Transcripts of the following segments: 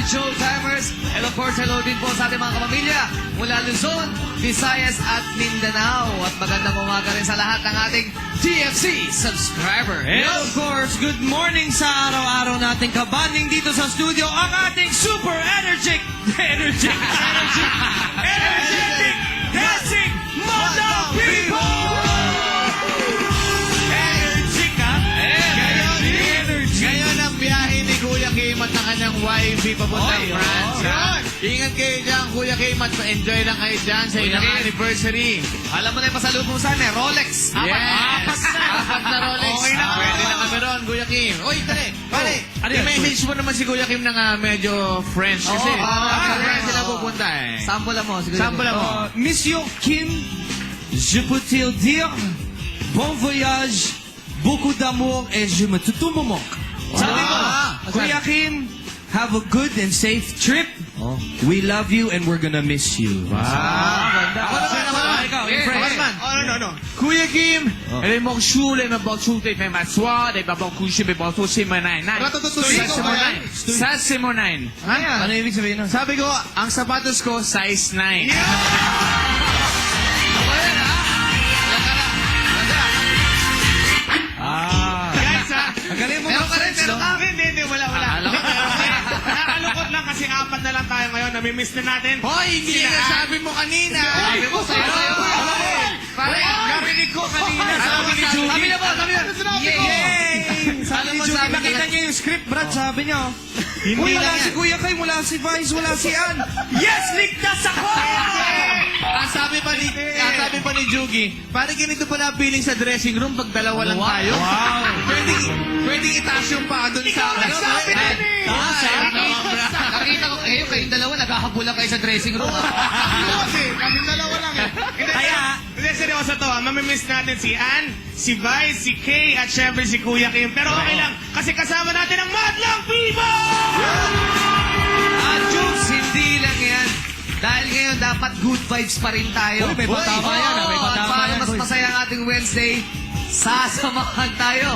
Showtimers. And of course, hello din po sa ating mga kapamilya mula Luzon, Visayas at Mindanao. At magandang umaga rin sa lahat ng ating TFC subscribers. And of course, good morning sa araw-araw nating kabanding dito sa studio, ang ating super energetic, energetic, dancing Madam People! Energetic, ha? Ngayon ang biyahe ni Kuya Kim at ng kanyang wife papuntang Oy, France. yun. Ingat kayo dyan, Kuya Kim, at enjoy lang kayo dyan sa inyong Kim. anniversary. Alam mo na yung pasalubong saan eh, Rolex. Yes! Apat na Rolex. Okay na. Pwede na kami ron, Kuya Kim. Oy, tali, pare. Ano yun? I-message mo naman si Kuya Kim na medyo French kasi. Oo, France oo. sila pupunta eh. Sample mo. Siguro. Sample mo. Monsieur Kim, je peux-il dire bon voyage, beaucoup d'amour et je me tout moment. Sabi ko, Kuya Kim, have a good and safe trip. We love you and we're gonna miss you. Ako naman. Ikaw, in Yes, French. ako naman. No. Kuya Kim, les morceaux, les morceaux, les fait m'asseoir, les babons couchés, les morceaux, c'est mon nine. Ça, c'est mon nine. Ano ibig sabihin nun? Sabi ko, ang sapatos ko, size 9. Guys, Ang galing mo Meron ka rin, mag-French, meron no? ka. Hindi, wala. Nakakalungkot lang kasi apat na lang tayo ngayon. Namimiss na natin. Hoy, hindi Sila. na sabi mo kanina. Sabi mo sa'yo. Pare, narinig ko kanina. Sabi ni Judy. Sabi na po, sabi na. Yay! Sabi mo, Judy, sabi nakita nila. niyo yung script, Brad, sabi niyo. Hindi Uy, lang wala yan. si Kuya Kai, wala si Vice, wala si Ann. Yes, ligtas ako! Ang sabi pa ni Jugi, parang ganito pala ang feeling sa dressing room pag dalawa lang tayo. Wow. Pwedeng itaas yung paa doon sa... Ikaw nagsabi Ay, din eh. Nakita ko kayo, kayong dalawa, naghahabulan kayo sa dressing room. Kami dalawa lang eh. Kaya, Hindi, seryoso to ha. Mamimiss natin si Ann, si Vice, si Kay, at syempre si Kuya Kim. Pero okay lang, kasi kasama natin ang Madlang People! At Jukes, hindi lang yan. Dahil ngayon, dapat good vibes pa rin tayo. Uy, may patama yan, Oo, may patama at para yan, mas boys. masaya ang ating Wednesday, sasamahan tayo.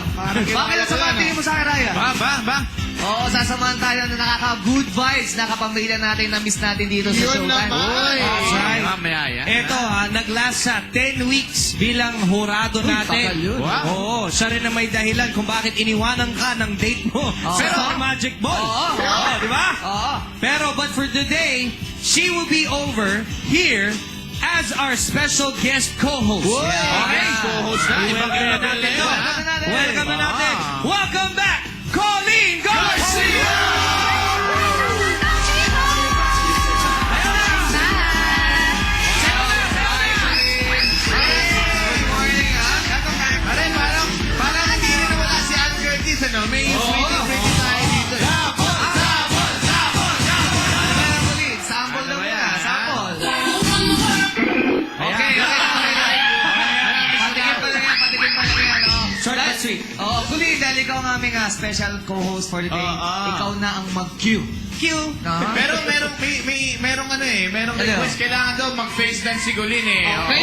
Bakit nasamahan tingin mo sa akin, Raya? Ba? Oo, sasamahan tayo na nakaka-good vibes na kapamilya natin na miss natin dito sa Showtime. Uy, Alright. mamaya yan. eto ha, naglast sa 10 weeks bilang hurado tagal natin. yun. Wow. Oo, siya rin na may dahilan kung bakit iniwanan ka ng date mo sa Magic Ball. Oo. Di ba? Oo. Pero but for today, she will be over here as our special guest co-host. Okay, co-host na. Welcome na natin to. Welcome na natin. Welcome na natin. Welcome back, Colleen Garcia! Good morning, ha? Parang hindi na wala si Ann Curtis, ano? May sweetie tayo dito. Sample na muna, yan? sample. Okay. Patikin pa lang yan. Short but sweet. Oo, Kuli, dahil ikaw ang aming special co-host for the day, ikaw na ang mag-cue. Q. Pero merong ano eh, merong Ano? request. Kailangan daw mag-face dance si Gulin eh. Okay.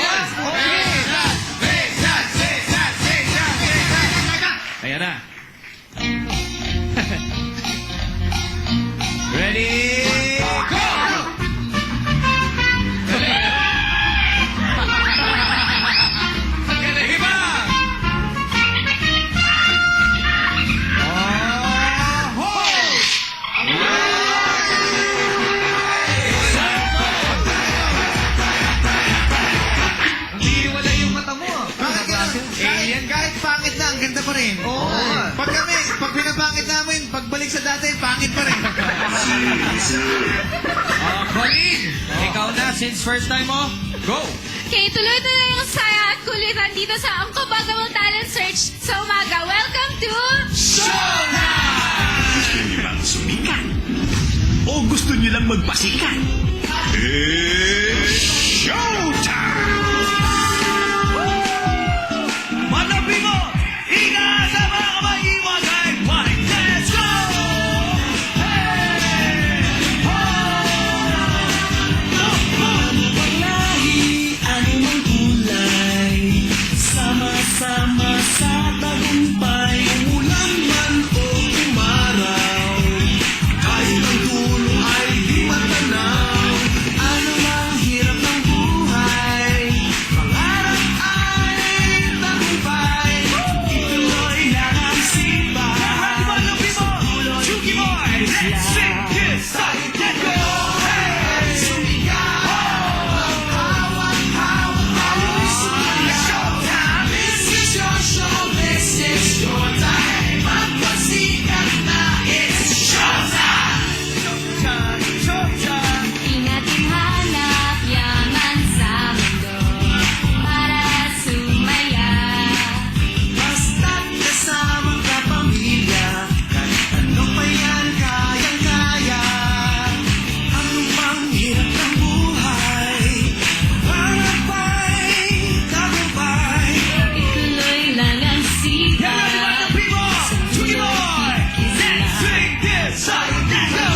Face dance! Ayan na. Ready? Go! Sige pa! Hindi wala yung mata mo. Kahit pangit na, ang ganda pa rin. Oo. Pag pinapangit namin, pagbalik sa dati, pangit pa rin. Colleen, ikaw na since first time mo. Go! Okay, tuloy-tuloy yung saya at kulitan dito sa Ang Kabagawang Talent Search sa umaga. Welcome to... Gusto niyo bang sumikat? O gusto niyo lang magpasikat? Showtime! Manapin mo! Higa sa mga kamay-iwagay! Party, let's go! Hey! Paglahi, anumang kulay, sama-sama sa tagumpay, ulan man o umaraw, kahit ang dulo Alright, let's sing this song. Let's go. Hey, showtime. This is your show. This is your time. Magpasikat na. It's showtime. Showtime. Showtime. Di natin hanap yaman sa mundo para sumaya. Basta't kasama ka pamilya, kahit ano pa yan kayang-kaya. Ano pang hirap ng buhay, para ba'y tagumpay? Ituloy lang ang sikat. Let's sing this song. Let's go.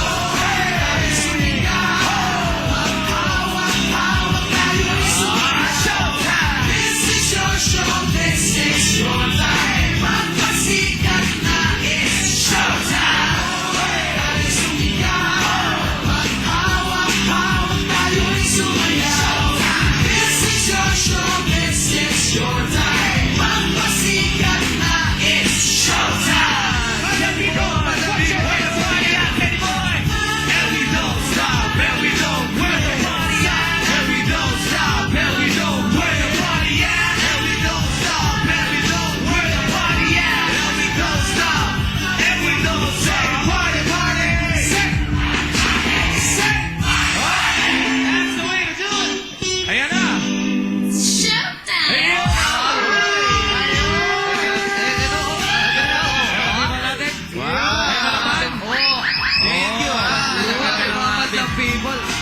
Showtime. This is your show. This is your time. Magpasikat na. It's showtime. Maghawak-hawak tayo'y sumayaw. This is your show. This is your time. Magpasikat na. It's showtime. And we don't stop, and we don't where the party at. And we don't stop, and we don't where the party at. And we don't stop, and we don't where the party at. And we don't stop, and we don't say party, party. Say. That's the way to do it. Ayan na. Showtime!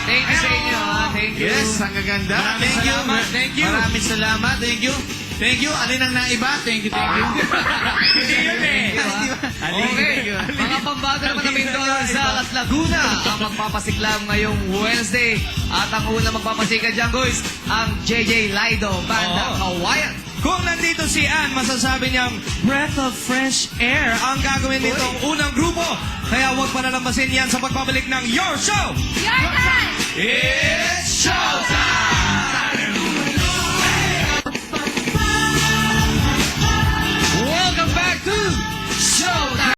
Thank you sa inyo, ha? Thank you. Yes, ang gaganda. Maraming salamat. Thank you. Maraming salamat. Thank you. Thank you. Alin ang naiba? Thank you, thank you. Hindi yun eh. Okay, mga pambata naman namin doon sa Laguna ang magpapasiklam ngayong Wednesday. At ang unang magpapasikat dyan, guys, ang JJ Lido Banda Hawaiian. Kung nandito si Ann, masasabi niyang breath of fresh air ang gagawin nitong unang grupo. Kaya huwag panalambasin yan sa pagbabalik ng Your Show! Your time! It's showtime!